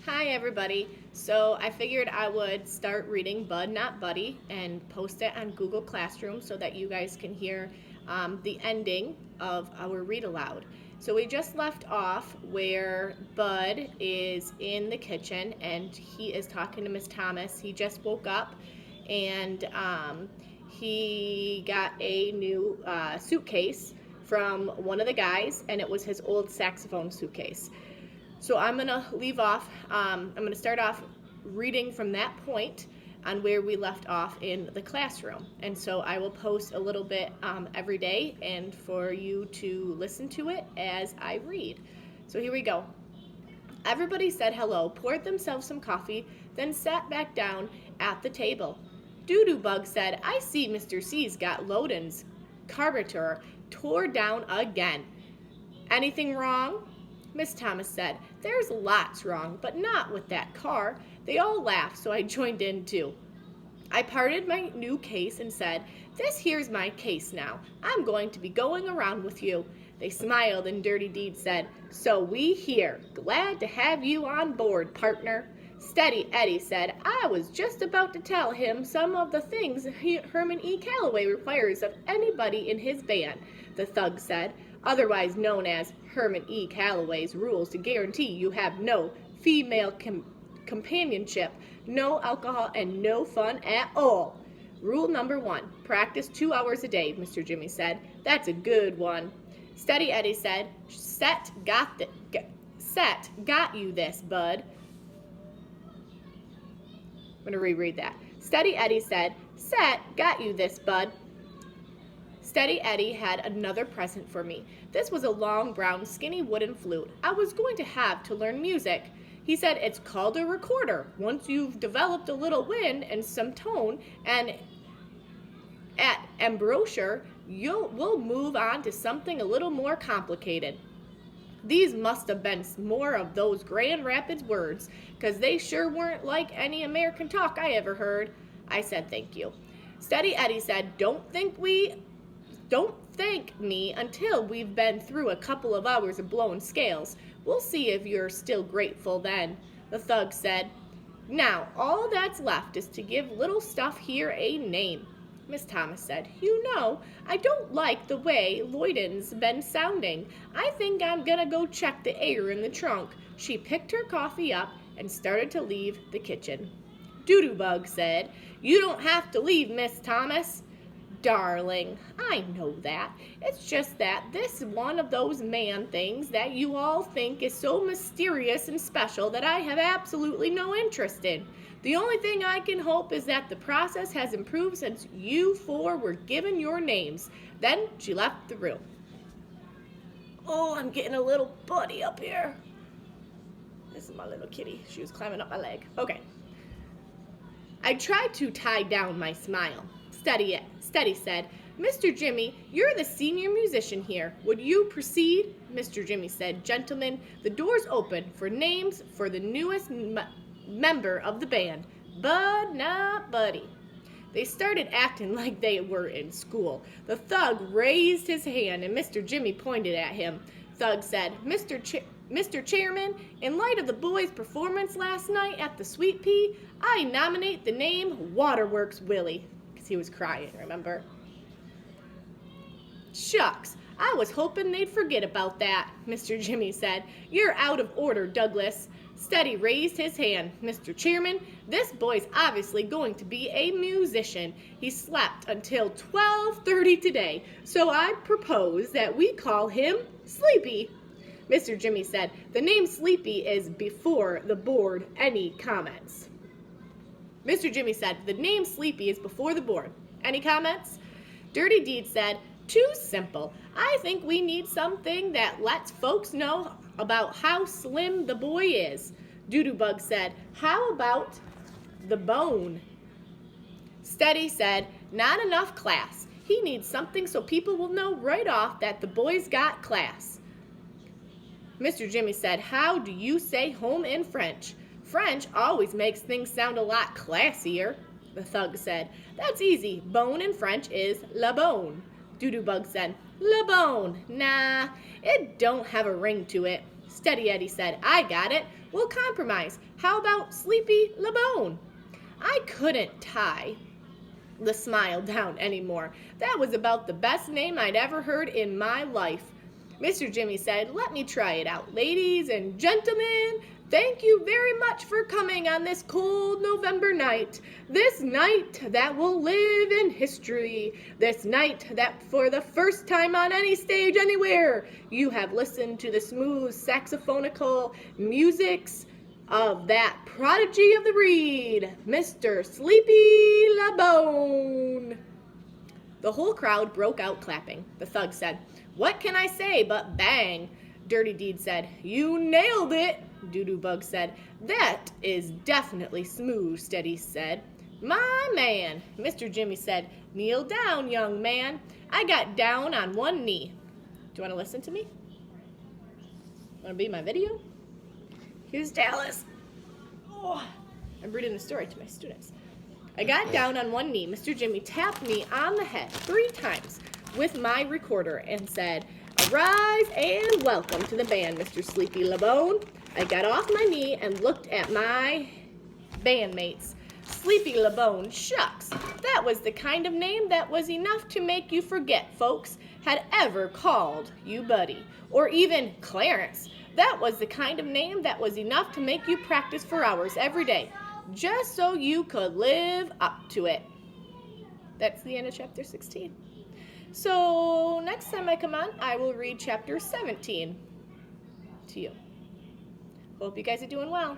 Hi everybody. So I figured I would start reading Bud Not Buddy and post it on Google Classroom so that you guys can hear the ending of our read aloud. So we just left off where Bud is in the kitchen and he is talking to Miss Thomas. He just woke up and he got a new suitcase from one of the guys, and it was his old saxophone suitcase. So I'm going to leave off, I'm going to start off reading from that point on where we left off in the classroom. And so I will post a little bit every day and for you to listen to it as I read. So here we go. Everybody said hello, poured themselves some coffee, then sat back down at the table. Doodlebug said, I see Mr. C's got Loden's carburetor tore down again. Anything wrong? Miss Thomas said, there's lots wrong, but not with that car. They all laughed, so I joined in too. I parted my new case and said, this here's my case now. I'm going to be going around with you. They smiled and Dirty Deed said, so we here. Glad to have you on board, partner. Steady Eddie said, I was just about to tell him some of the things Herman Callaway requires of anybody in his band, the thug said, otherwise known as Herman Callaway's rules to guarantee you have no female companionship, no alcohol, and no fun at all. Rule number 1, practice 2 hours a day, Mr. Jimmy said. That's a good one. Steady Eddie said, Set got you this, bud. I'm going to reread that. Steady Eddie said, Set got you this, bud. Steady Eddie had another present for me. This was a long, brown, skinny wooden flute. I was going to have to learn music. He said, it's called a recorder. Once you've developed a little wind and some tone and embouchure, we'll move on to something a little more complicated. These must have been more of those Grand Rapids words, because they sure weren't like any American talk I ever heard. I said thank you. Steady Eddie said, Don't thank me until we've been through a couple of hours of blowing scales. We'll see if you're still grateful then. The thug said, now all that's left is to give little stuff here a name. Miss Thomas said, you know, I don't like the way Lloydon's been sounding. I think I'm gonna go check the air in the trunk. She picked her coffee up and started to leave the kitchen. Doodlebug said, you don't have to leave, Miss Thomas. Darling, I know that. It's just that this is one of those man things that you all think is so mysterious and special that I have absolutely no interest in. The only thing I can hope is that the process has improved since you four were given your names. Then she left the room. Oh, I'm getting a little buddy up here. This is my little kitty. She was climbing up my leg. Okay. I tried to tie down my smile. Steady said, Mr. Jimmy, you're the senior musician here. Would you proceed? Mr. Jimmy said, gentlemen, the door's open for names for the newest member of the band, Bud Not Buddy. They started acting like they were in school. The thug raised his hand and Mr. Jimmy pointed at him. Thug said, Mr. Chairman, in light of the boys' performance last night at the Sweet Pea, I nominate the name Waterworks Willie. Because he was crying, remember? Shucks, I was hoping they'd forget about that, Mr. Jimmy said. You're out of order, Douglas. Steady raised his hand. Mr. Chairman, this boy's obviously going to be a musician. He slept until 12:30 today, so I propose that we call him Sleepy. Mr. Jimmy said, the name Sleepy is before the board. Any comments? Mr. Jimmy said, the name Sleepy is before the board. Any comments? Dirty Deed said, too simple. I think we need something that lets folks know about how slim the boy is. Doodlebug said, how about the bone? Steady said, not enough class. He needs something so people will know right off that the boy's got class. Mr. Jimmy said, how do you say home in French? French always makes things sound a lot classier. The thug said, that's easy. Bone in French is la bone. Doodlebug said, la bone. Nah, it don't have a ring to it. Steady Eddie said, I got it. We'll compromise. How about Sleepy LeBone? I couldn't tie the smile down anymore. That was about the best name I'd ever heard in my life. Mr. Jimmy said, let me try it out. Ladies and gentlemen, thank you very much for coming on this cold November night. This night that will live in history. This night that for the first time on any stage anywhere, you have listened to the smooth saxophonical musics of that prodigy of the breed, Mr. Sleepy LeBone. The whole crowd broke out clapping. The thug said, what can I say but bang? Dirty Deed said, you nailed it. Doodlebug said, that is definitely smooth, Steady said. My man, Mr. Jimmy said, kneel down, young man. I got down on one knee. Do you want to listen to me? Want to be in my video? Here's Dallas. Oh, I'm reading the story to my students. I got down on one knee. Mr. Jimmy tapped me on the head 3 times with my recorder and said, arise and welcome to the band, Mr. Sleepy LeBone. I got off my knee and looked at my bandmates. Sleepy LeBone, shucks. That was the kind of name that was enough to make you forget folks had ever called you Buddy, or even Clarence. That was the kind of name that was enough to make you practice for hours every day, just so you could live up to it. That's the end of chapter 16. So next time I come on, I will read chapter 17 to you. Hope you guys are doing well.